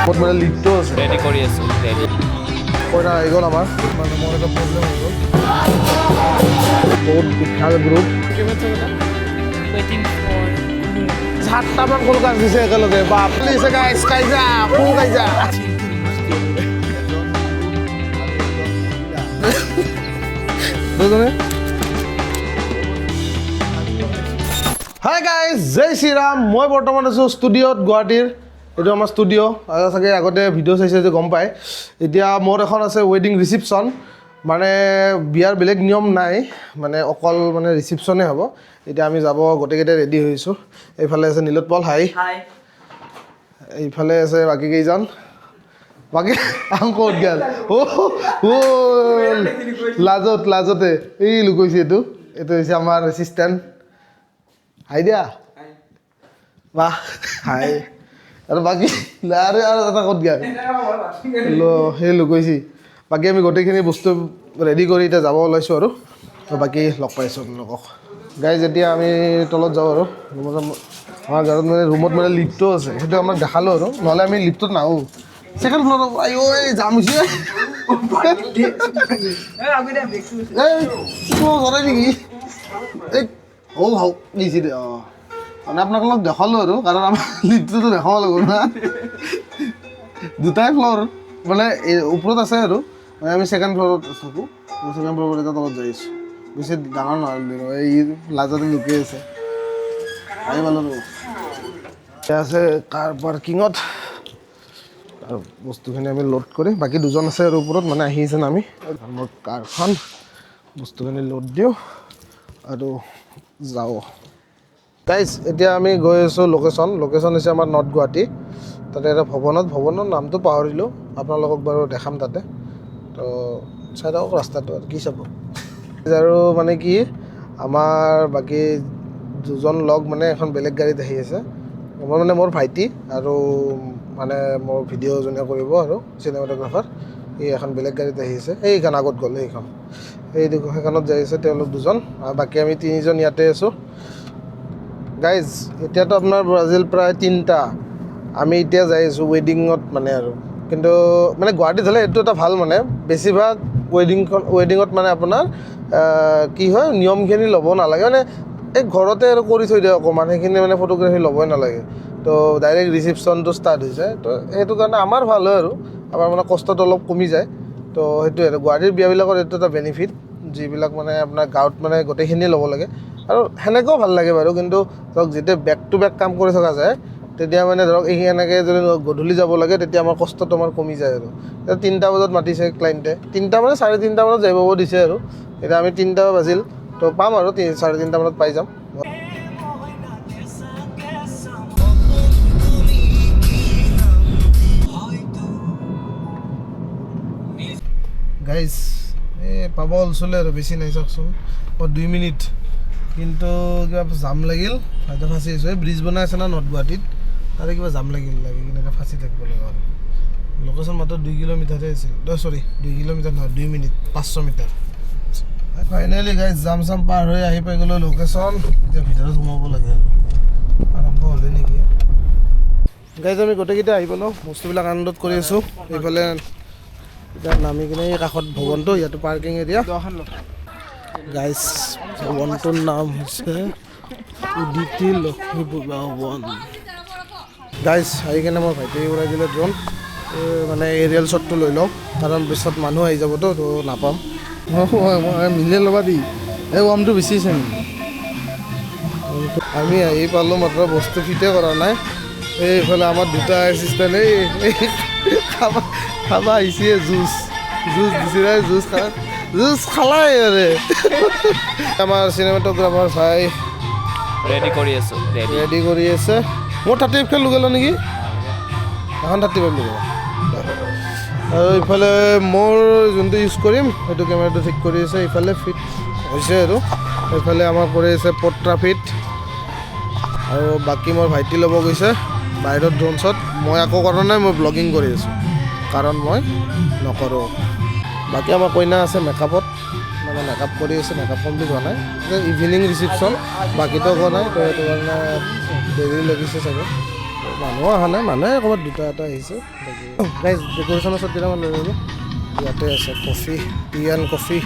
মানে লিডটো আছে ৰেডি কৰি আছোঁ ৰেডি কইনা আহি গ'ল আমাৰ মানে মোৰ এটা প্ৰব্লেম হৈ গ'ল বহুত বিশাল গ্ৰুপ সাতটামান কল কাজ দিছে একেলগে বাপলি গাইজ কাইজা ফুল কাইজা দুজনে হাই গাইজ জয় শ্ৰীৰাম মই বৰ্তমান আছোঁ ষ্টুডিঅ'ত গুৱাহাটীৰ এইটো আমাৰ ষ্টুডিঅ' চাগে আগতে ভিডিঅ' চাইছে যে গম পায় এতিয়া মোৰ এখন আছে ৱেডিং ৰিচিপশ্যন মানে বিয়াৰ বেলেগ নিয়ম নাই মানে অকল মানে ৰিচিপশ্যনে হ'ব এতিয়া আমি যাব গোটেইকেইটাই ৰেডি হৈছোঁ এইফালে আছে নীলোৎপল হাই এইফালে আছে বাকী কেইজন বাকী ক'ত গ'ল লাজতে এই লুকাইছে এইটো হৈছে আমাৰ এছিষ্টেণ্ট হাই দিয়া বাহ হাই আৰু বাকী আৰু এটা ক'ত গ'ল সেই লুকাইছি বাকী আমি গোটেইখিনি বস্তু ৰেডি কৰি এতিয়া যাব ওলাইছোঁ আৰু বাকী লগ পাইছোঁ আপোনালোকক গাইজ এতিয়া আমি তলত যাওঁ আৰু আমাৰ ঘৰত মানে ৰুমত মানে লিফ্টটো আছে সেইটো আমাক দেখালোঁ আৰু নহ'লে আমি লিফ্টত নাহোঁ ছেকেণ্ড ফ্ল'ৰত যাম হৈছে ঘৰে নেকি এই হওক দিছে দে অঁ মানে আপোনালোকক দেখালোঁ আৰু কাৰণ আমাৰ লিফ্টটোতো দেখাব লাগিব না দুটাই ফ্ল'ৰ মানে ওপৰত আছে আৰু মানে আমি ছেকেণ্ড ফ্ল'ৰত থাকোঁ ছেকেণ্ড ফ্ল'ৰত এটা তলত যাই আছোঁ বেছি ডাঙৰ নহয় এই লাজতে লুকি আছে আহি পালোঁ এতিয়া আছে কাৰ পাৰ্কিঙত আৰু বস্তুখিনি আমি লোড কৰি বাকী দুজন আছে আৰু ওপৰত মানে আহি আছে আমি মোৰ কাৰখন বস্তুখিনি লোড দিওঁ আৰু যাওঁ গাইজ এতিয়া আমি গৈ আছোঁ লোকেশ্যন হৈছে আমাৰ নৰ্থ গুৱাহাটী তাতে এটা ভৱনৰ নামটো পাহৰিলোঁ আপোনালোকক বাৰু দেখাম তাতে তো চাই থাকক ৰাস্তাটো আৰু কি চাব আৰু মানে কি আমাৰ বাকী দুজন লগ মানে এখন বেলেগ গাড়ীত আহি আছে মই মানে মোৰ ভাইটি আৰু মানে মোৰ ভিডিঅ' যোনে কৰিব আৰু চিনেমাটোগ্ৰাফাৰ এই এখন বেলেগ গাড়ীত আহি আছে এইখন আগত গ'ল সেইখনত যাই আছে তেওঁলোক দুজন আৰু বাকী আমি তিনিজন ইয়াতে আছোঁ গাইজ এতিয়াতো আপোনাৰ বাজিল প্ৰায় 3টা আমি এতিয়া যাই আছোঁ ৱেডিঙত মানে আৰু কিন্তু মানে গুৱাহাটীত হ'লে এইটো এটা ভাল মানে বেছিভাগ ৱেডিঙত মানে আপোনাৰ কি হয় নিয়মখিনি ল'ব নালাগে মানে এই ঘৰতে আৰু কৰি থৈ দিয়ে অকণমান সেইখিনি মানে ফটোগ্ৰাফী ল'বই নালাগে তো ডাইৰেক্ট ৰিচিপশ্যনটো ষ্টাৰ্ট হৈ যায় তো সেইটো কাৰণে আমাৰ ভাল হয় আৰু আমাৰ মানে কষ্টটো অলপ কমি যায় তো সেইটোৱে আৰু গুৱাহাটীৰ বিয়াবিলাকৰ এইটো এটা বেনিফিট যিবিলাক মানে আপোনাৰ গাঁৱত মানে গোটেইখিনিয়ে ল'ব লাগে আৰু সেনেকৈও ভাল লাগে বাৰু কিন্তু ধৰক যেতিয়া বেক টু বেক কাম কৰি থকা যায় তেতিয়া মানে ধৰক এই এনেকৈ যদি গধূলি যাব লাগে তেতিয়া আমাৰ কষ্টটো আমাৰ কমি যায় আৰু এতিয়া 3টা বজাত মাতিছে ক্লাইণ্টে 3টা মানে 3:30 মানত যাব দিছে আৰু এতিয়া আমি 3টা বাজিল তো পাম আৰু 3:30 মানত পাই যাম গাইজ পাব ওচৰলৈ আৰু বেছি নাই চাওকচোন 2 মিনিট কিন্তু কিবা জাম লাগিল হয়তো ফাঁচি আছোঁ এই ব্ৰিজ বনাই আছে না নৰ্থ গুৱাহাটীত তাতে কিবা জাম লাগি কিনে এটা ফাঁচি থাকিব লগা হ'ল লোকেশ্যন মাত্ৰ 2 কিলোমিটাৰহে আছিল 2 কিলোমিটাৰ নহয় 2 মিনিট 500 মিটাৰ ফাইনেলি গাইজ জাম পাৰ হৈ আহি পাই গ'লোঁ লোকেশ্যন এতিয়া ভিতৰত সোমাব লাগে আৰু আৰম্ভ হ'লে নেকি গাইজ আমি গোটেইকেইটা আহি পালোঁ বস্তুবিলাক আনলোড কৰি আছোঁ এইফালে এতিয়া নামি কিনে এই কাষত ভৱনটো ইয়াতো পাৰ্কিং এৰিয়া গাইজ ভৱনটোৰ নাম হৈছে উদিতি লক্ষ্মী ভৱন গাইজ আহি কিনে মোৰ ভাইটি উৰাই দিলে ড্ৰোন মানে এৰিয়েল শ্বটটো লৈ লওঁ কাৰণ পিছত মানুহ আহি যাবতো তো নাপাম মিলিয়ে ল'বা দি এই ৱামটো বেছি আছে নেকি আমি আহি পালোঁ মাত্ৰ বস্তু ফিটে কৰা নাই এইফালে আমাৰ দুটা এছিষ্টেণ্ট এই খাবা আহিছে জুচ দিছিলে জুচ খালাই আৰে আমাৰ চিনেমাটোগ্ৰাফাৰ ভাই ৰেডি কৰি আছোঁ ৰেডি কৰি আছে মোৰ 35 লৈ গ'লো নেকি এখন 35 লৈ গ'ল আৰু ইফালে মোৰ যোনটো ইউজ কৰিম সেইটো কেমেৰাটো ঠিক কৰি আছে ইফালে ফিট হৈছে আৰু এইফালে আমাৰ কৰি আছে পট্ৰা ফিট আৰু বাকী মোৰ ভাইটি ল'ব গৈছে বাহিৰত ড্ৰোন শ্বট মই একো কৰা নাই মই ব্লগিং কৰি আছোঁ কাৰণ মই নকৰোঁ বাকী আমাৰ কইনা আছে মেকআপত মানে মেকআপ কৰি আছে মেকআপ কমপ্লিট হোৱা নাই ইভিনিং ৰিচিপশ্যন বাকীতো হোৱা নাই তো সেইটো কাৰণে দেৰি লাগিছে চাগে মানুহ অহা নাই, মানুহে ক'ৰবাত দুটা এটা আহিছে। গাইজ ডেক'ৰেশ্যনৰ চব কেইটামান লৈ ল'লোঁ। ইয়াতে আছে কফি, টি এণ্ড কফি।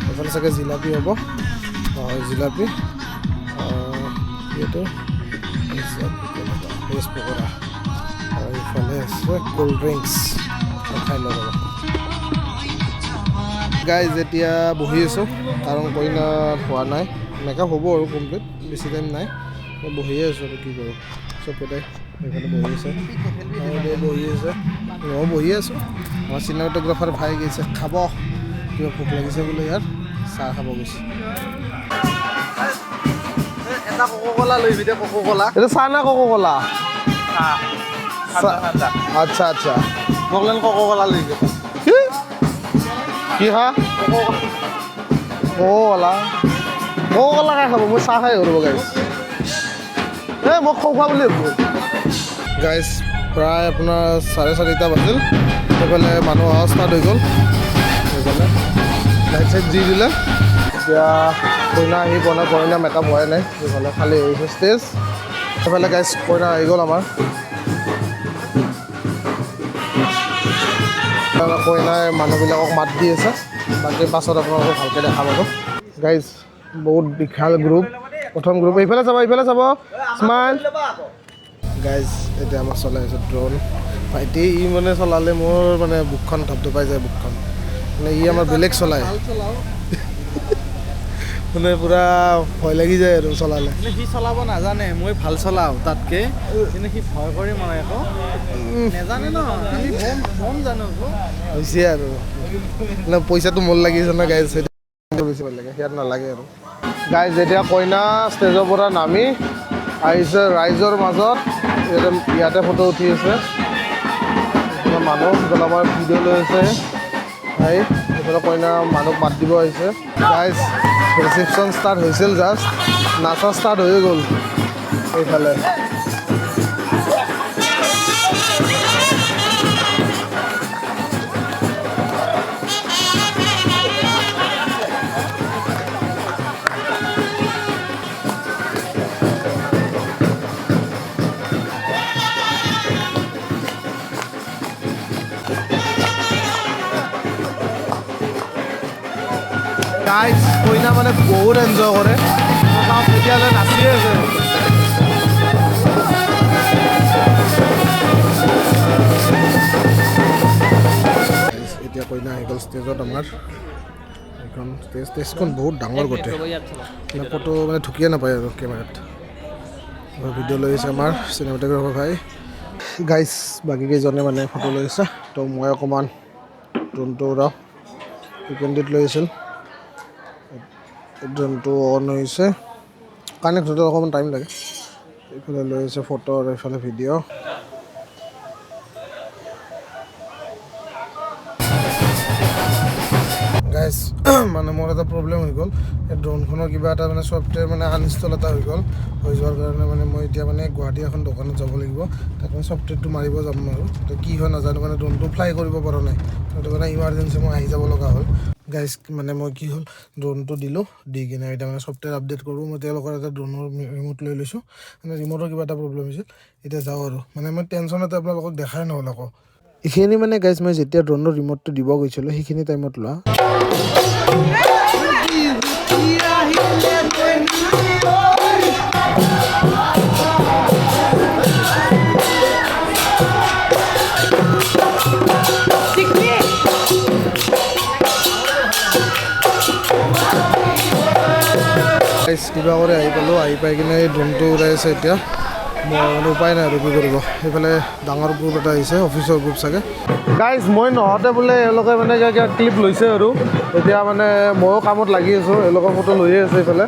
এইফালে চাগে জিলাপি হ'ব, জিলাপি। ইয়াতে ভেজ পকৰা আৰু এইফালে আছে ক'ল্ড ড্ৰিংকছ। খাই ল'ব ৰ'ব। গাইজ এতিয়া বহি আছোঁ কাৰণ কইনা হোৱা নাই, মেকআপ হ'ব আৰু কমপ্লিট, বেছি টাইম নাই। মই বহিয়ে আছোঁ আৰু কি কৰোঁ। চব কেইটাই সেইফালে বহি আছে, বহি আছে, ময়ো বহি আছোঁ। আমাৰ চিনেমাটোগ্ৰাফাৰ ভাই গৈছে খাব, কিবা ভোক লাগিছে বোলে ইয়াৰ, চাহ খাব গৈছে। এটা কক' কলা লৈ দে, কক' কলা। এইটো চাহ না কক' কলা? আচ্ছা আচ্ছা, মোক লেন কক' কলা লৈ গ'ল। কি হা? কক' কলা, কক' কলা খাই খাব, মই চাহ খাই ঘূৰিব গাইছ। মোক খোৱা বুলি ভাবোঁ গাইজ। প্ৰায় আপোনাৰ 4:30 বাজিল। সেইফালে মানুহ অহা ষ্টাৰ্ট হৈ গ'ল। সেইফালে লাইট চাইট দি দিলে। এতিয়া কইনা আহি পোৱা নাই, কইনা মেকআপ হোৱাই নাই। সেইফালে খালী হৈছে ষ্টেজ। সেইফালে গাইজ কইনা আহি গ'ল আমাৰ। কইনাই মানুহবিলাকক মাত দি আছে। বাকী পাছত আপোনালোকক ভালকৈ দেখা পাব গাইজ। বহুত বিশাল গ্ৰুপ, প্ৰথম গ্ৰুপ। এইফালে চাব, এইফালে চাব, স্মাইল গাইজ। এতিয়া আমাৰ চলাই আছে ড্ৰোন। ভাইটি ই মানে চলালে মোৰ মানে বুকখন ধপধপাই যায়, বুকখন মানে ই আমাৰ বেলেগ চলায় মানে পূৰা ভয় লাগি যায় আৰু চলালে। সি চলাব নাজানে, মই ভাল চলাওঁ তাতকৈ, কিন্তু সি ভয় কৰি মানে আকৌ নাজানে ন। আমি বম জানো হৈছে আৰু মানে পইচাটো মোৰ লাগিছে ন গাইজ, বেছি ভাল লাগে, সিয়াত নালাগে আৰু গাইজ। যেতিয়া কইনা ষ্টেজৰ পৰা নামি আহিছে ৰাইজৰ মাজত, ইয়াতে ফটো উঠি আছে মানুহ। সেইফালে আমাৰ ভিডিঅ' লৈ আছে ভাই। এইফালে কইনা মানুহক মাত দিব আহিছে গাইজ। ৰিচিপশ্যন ষ্টাৰ্ট হৈছিল, জাষ্ট নাচা ষ্টাৰ্ট হৈ গ'ল এইফালে। গাইজ কইনা মানে বহুত এনজয় কৰে, এতিয়ালৈ নাচিয়ে আছে। এতিয়া কইনা আহি গ'ল ষ্টেজত আমাৰ। এইখন ষ্টেজখন বহুত ডাঙৰ গোটেই, মানে ফটো মানে ঢুকিয়ে নাপায় আৰু কেমেৰাত। ভিডিঅ' লৈ আছে আমাৰ চিনেমাটোগ্ৰাফাৰ ভাই। গাইজ বাকী কেইজনে মানে ফটো লৈ আছে, তো মই অকণমান ড্ৰোনটো উৰাওঁ। উইকেণ্ডত লৈ আছিল, ড্ৰোনটো অন হৈছে, কানেক্ট হওঁতে অকণমান টাইম লাগে। এইফালে লৈ আছে ফটো আৰু এইফালে ভিডিঅ'। গাইজ মানে মোৰ এটা প্ৰব্লেম হৈ গ'ল, এই ড্ৰোনখনৰ কিবা এটা মানে ছফ্টৱেৰ মানে আনইনষ্টল এটা হৈ গ'ল। হৈ যোৱাৰ কাৰণে মানে মই এতিয়া মানে গুৱাহাটী এখন দোকানত যাব লাগিব, তাত মই ছফ্টৱেৰটো মাৰিব যাম আৰু তো কি হয় নাজানো, মানে ড্ৰোনটো ফ্লাই কৰিব পৰা নাই। সেইটো কাৰণে ইমাৰ্জেঞ্চি মই আহি যাব লগা হ'ল গাইজ। মানে মই কি হ'ল, ড্ৰোনটো দিলোঁ, দি কিনে এতিয়া মানে ছফ্টৱেৰ আপডেট কৰোঁ। মই তেওঁলোকৰ এটা ড্ৰোনৰ ৰিম'ট লৈ লৈছোঁ, মানে ৰিম'টৰ কিবা এটা প্ৰব্লেম হৈছিল। এতিয়া যাওঁ আৰু মানে মই টেনশ্যনতে আপোনালোকক দেখাই নহ'ল আকৌ। এইখিনি মানে গাইজ মই যেতিয়া ড্ৰোনৰ ৰিম'টটো দিব গৈছিলোঁ সেইখিনি টাইমত লোৱা। কিবা কৰি আহি পালোঁ, আহি পাই কিনে এই ড্ৰোনটো উৰাই আছে। এতিয়া মই মানে উপায় নাই আৰু কি কৰিব। সেইফালে ডাঙৰ গ্ৰুপ এটা আহিছে, অফিচৰ গ্ৰুপ চাগে। গাইজ মই নহওঁতে বোলে এওঁলোকে মানে কিবা ক্লিপ লৈছে আৰু এতিয়া মানে ময়ো কামত লাগি আছোঁ, এওঁলোকৰ ফটো লৈয়ে আছে এইফালে।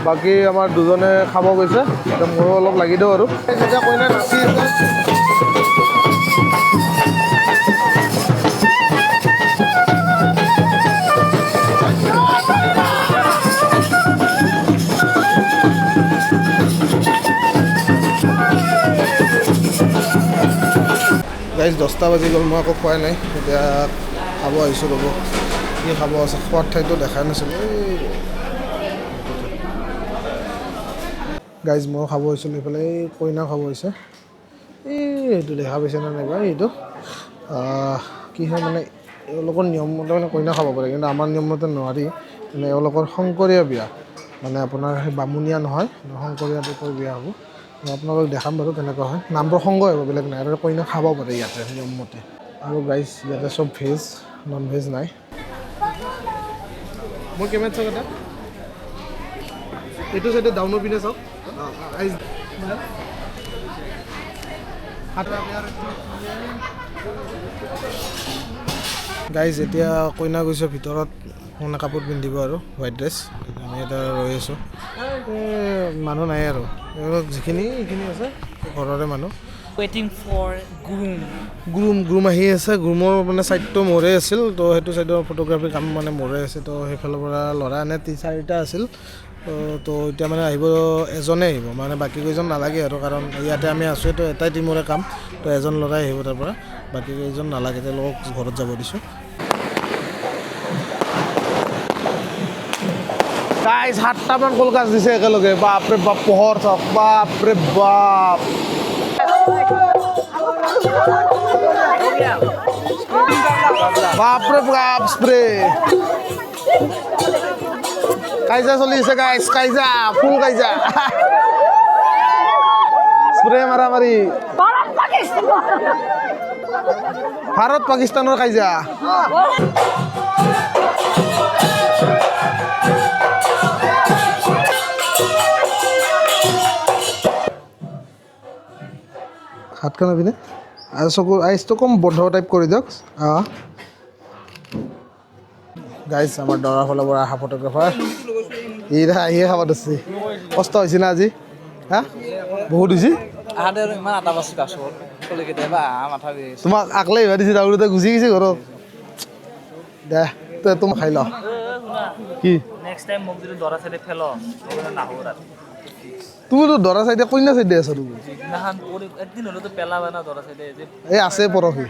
বাকী আমাৰ দুজনে খাব গৈছে, এতিয়া ময়ো অলপ লাগি দিওঁ আৰু এতিয়া কইনা নাচি আছে। গাইজ 10টা বাজি গ'ল, মই আকৌ খোৱাই নাই। এতিয়া খাব আহিছোঁ ৰ'ব, কি খাব আছে, খোৱাৰ ঠাইতো দেখাই নাছিলোঁ। গাইজ মই খাব হৈছিলোঁ এইফালে, এই কইনা খাব হৈছে। এইটো দেখা পাইছে নে নাইবা এইটো কি হয় মানে এওঁলোকৰ নিয়ম মতে মানে কইনা খাব পাৰে কিন্তু আমাৰ নিয়ম মতে নোৱাৰি মানে এওঁলোকৰ শংকৰীয়া বিয়া মানে আপোনাৰ সেই বামুণীয়া নহয় শংকৰীয়া টাইপৰ বিয়া হ'ব মই আপোনালোকক দেখাম বাৰু কেনেকুৱা হয় নাম প্ৰসংগ হ'ব বেলেগ নাই আৰু কইনা খাব পাৰে ইয়াতে নিয়ম মতে আৰু গাইজ ইয়াতে চব ভেজ নন ভেজ নাই মই কেমেৰা চাওক এটা এইটো চাইডে ডাউনৰ পিনে চাওক গাইজ এতিয়া কইনা গৈছে ভিতৰত সোণা কাপোৰ পিন্ধিব আৰু হোৱাইট ড্ৰেছ আমি এটা ৰৈ আছোঁ মানুহ নাই আৰু যিখিনি এইখিনি আছে ঘৰৰে মানুহ ৱেইটিং ফৰ গ্ৰুম আহি আছে গ্ৰুমৰ মানে ছাইডটো মোৰে আছিল তো সেইটো ছাইডৰ ফটোগ্ৰাফীৰ কাম মানে মোৰে আছে তো সেইফালৰ পৰা ল'ৰা এনে 3-4টা আছিল তো এতিয়া মানে আহিব এজনে আহিব মানে বাকী কেইজন নালাগে আৰু কাৰণ ইয়াতে আমি আছোঁ তো এটাই টিমৰে কাম তো এজন ল'ৰাই আহিব তাৰ পৰা বাকী কেইজন নালাগে তেওঁলোকক ঘৰত যাব দিছোঁ গাইজ 7টামান কলকাজ দিছে একেলগে বাপৰে বাপ পোহৰ চাওক বাপৰে বাপ বাপৰে বাপ স্প্ৰে কাইজা চলি আছে গাইজ কাইজা ফুল কাইজা স্প্ৰে মাৰামাৰি ভাৰত পাকিস্তানৰ কাইজা হাতখন আপিনে আৰু চকু আইচটো কম বন্ধ টাইপ কৰি দিয়ক গাইজ আমাৰ দৰাৰ ফালৰ পৰা অহা ফটোগ্ৰাফাৰ এইয়া আহিয়ে খাব ধৰিছে কষ্ট হৈছে না আজি হা বহুত হৈছে তোমাক আকলে আহিব দিছে তাৰপিছতে গুচি গৈছে ঘৰত দে তই তুমি খাই ল কি তুমিতো দৰা চাইডে কইনা চাইডে আছা তুমি এই আছে পৰহি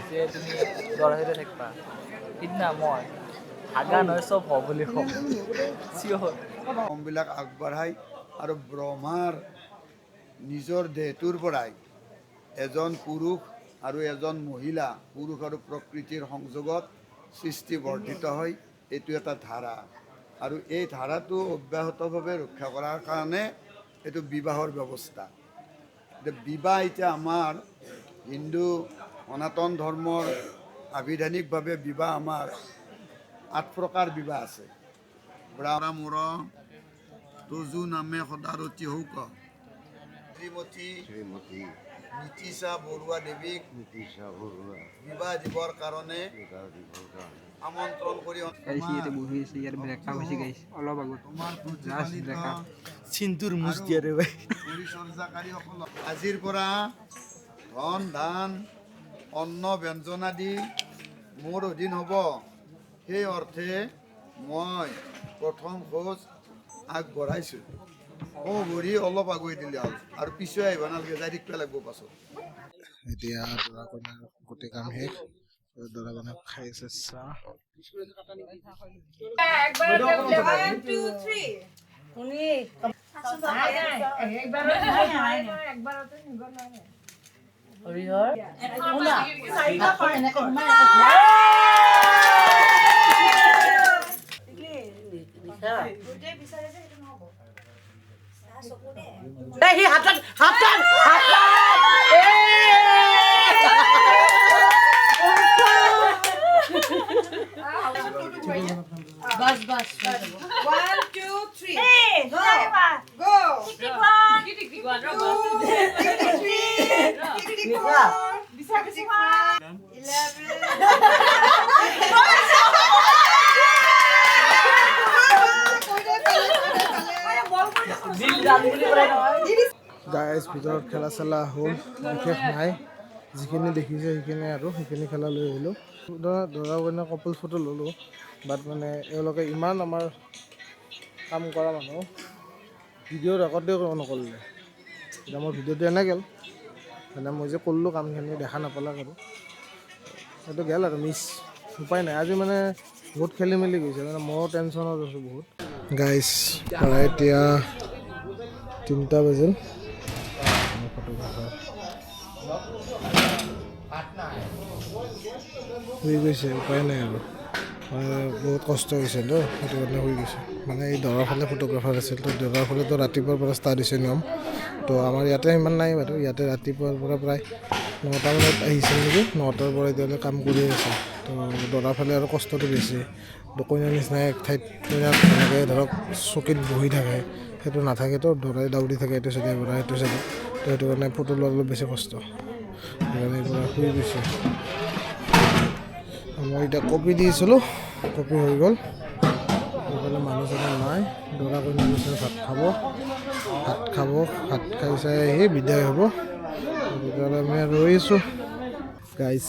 বিলাক আগবঢ়াই আৰু ব্ৰহ্মাৰ নিজৰ দেহটোৰ পৰাই এজন পুৰুষ আৰু এজন মহিলা পুৰুষ আৰু প্ৰকৃতিৰ সংযোগত সৃষ্টি বৰ্ধিত হয় এইটো এটা ধাৰা আৰু এই ধাৰাটো অব্যাহতভাৱে ৰক্ষা কৰাৰ কাৰণে এইটো বিবাহৰ ব্যৱস্থা বিবাহ এতিয়া আমাৰ হিন্দু সনাতন ধৰ্মৰ আবিধানিকভাৱে বিবাহ আমাৰ 8 প্ৰকাৰ বিবাহ আছে ব্ৰাহ্মণ মোৰ তজু নামে সদাৰতী হৌক শ্ৰীমতী নীতিশা বৰুৱা দেৱীক বিবাহ দিবৰ কাৰণে আমন্ত্ৰণ কৰি আজিৰ পৰা ধন ধান অন্ন ব্যঞ্জন আদি মোৰ অধীন হ'ব সেই অৰ্থে মই প্ৰথম খোজ আগবঢ়াইছোঁ বুঢ়ী অলপ আগুৱাই দিলে হ'ল আৰু পিছুৱাই আহিব নালাগে যাই থাকিব লাগিব পাছত এতিয়া দৰা কইনাৰ গোটেই কাম শেষ দৰা কইনা খাই আছে চাহ बस 1 2 3 go tick 1 tick 2 tick 3 bisa bisa 11 guys ভিতৰত খেলা চেলা হ'ল বিশেষ নাই যিখিনি দেখিছে সেইখিনি আৰু সেইখিনি খেলা লৈ আহিলোঁ দৰা কইনা কপল ফটো ল'লোঁ বাট মানে এওঁলোকে ইমান আমাৰ কাম কৰা মানুহ ভিডিঅ' ৰেকৰ্ডেই নকৰিলে এতিয়া মোৰ ভিডিঅ'টো এনে গ'ল মানে মই যে কৰিলোঁ কামখিনি দেখা নাপালাক আৰু সেইটো গ'ল আৰু মিছ উপায় নাই আজি মানে বহুত খেলি মেলি গৈছে মানে ময়ো টেনশ্যনত আছোঁ বহুত গাইজ এতিয়া 3টা বাজিল ফটোগ্ৰাফাৰ শুই গৈছে উপায় নাই আৰু বহুত কষ্ট হৈছে তো সেইটো কাৰণে শুই গৈছে মানে এই দৰাৰ ফালে ফটোগ্ৰাফাৰ আছিল তো দৰাৰ ফালেতো ৰাতিপুৱাৰ পৰা ষ্টাৰ্ট হৈছে নিয়ম তো আমাৰ ইয়াতে ইমান নাই বাৰু ইয়াতে ৰাতিপুৱাৰ পৰা প্ৰায় 9টা মানত আহিছিল নেকি 9টাৰ পৰা এতিয়ালৈ কাম কৰি আছে তো দৰাৰ ফালে আৰু কষ্টটো বেছি কইনাৰ নিচিনা এক ঠাইত কইনা তেনেকৈ ধৰক চকীত বহি থাকে সেইটো নাথাকেতো দৰাই দাউৰি থাকে এইটো চাইডে পৰা সেইটো চাইডে তো সেইটো কাৰণে ফটো লোৱাৰ অলপ বেছি কষ্ট সেইকাৰণে পৰা শুই গৈছে মই এতিয়া কপি দিছিলোঁ কপি হৈ গ'ল সেইফালে মানুহ চানুহ নাই দৰা কইনা নিচিনা ভাত খাই চাই আহি বিদায় হ'ব তেতিয়াহ'লে আমি আৰু ৰৈছোঁ গাইজ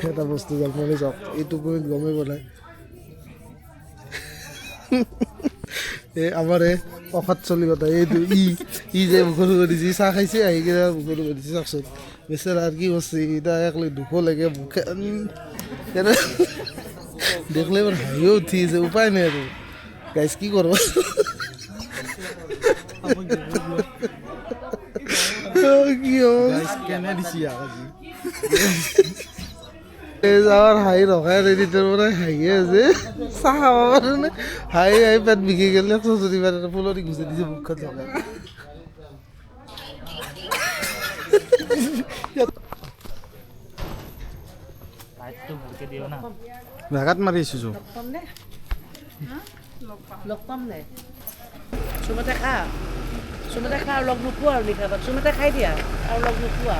এটা বস্তু জন্মনি চাওক এইটো পইণ্ট গমেই পোৱা নাই এই আমাৰ এই অফাত চলিব তাই এইটো ই যে মুখৰ কৰিছে চাহ খাইছে আহি কিনে মুখৰ কৰিছে চাওকচোন বেচেৰা আৰু কি কৰিছে এতিয়া একলৈ দুখ লাগে মুখে দেখলে মোৰ হাঁহিও উঠিছে উপায় নাই আৰু গাইজ কি কৰিব কি হ'ব কেনে দিছি আজি যাৱাৰ হাঁহি ৰখাই নাই তেতিয়াৰ পৰাই হাঁহিয়ে আছে চাহ খাব কাৰণে হাঁহি পেট বিকি গ'লে চুচুৰি পাৰে ফুলৰি গুচি দিছে মুখখন লগাই ভেগাত মাৰি আছোঁ লগ পাম নে চুমতে খা আৰু লগ নোপোৱা আৰু লিখা চুমতে খাই দিয়া আৰু লগ নোপোৱা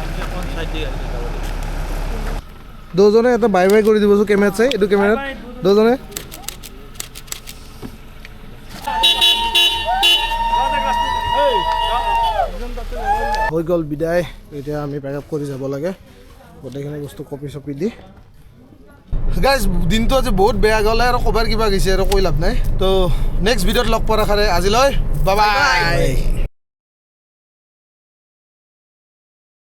দুজনে এটা বাই বাই কৰি দিবচোন কেমেৰাত চাই এইটো কেমেৰাত দুজনে হৈ গ'ল বিদায় এতিয়া আমি পেক আপ কৰি যাব লাগে গোটেইখিনি বস্তু কপি চপি দি গাইজ দিনটো আজি বহুত বেয়া গ'লে আৰু ক'বাৰ কিবা গৈছে আৰু কৈ লাভ নাই তো নেক্সট ভিডিঅ'ত লগ পোৱাৰ আশাৰে আজিলৈ বাই বাই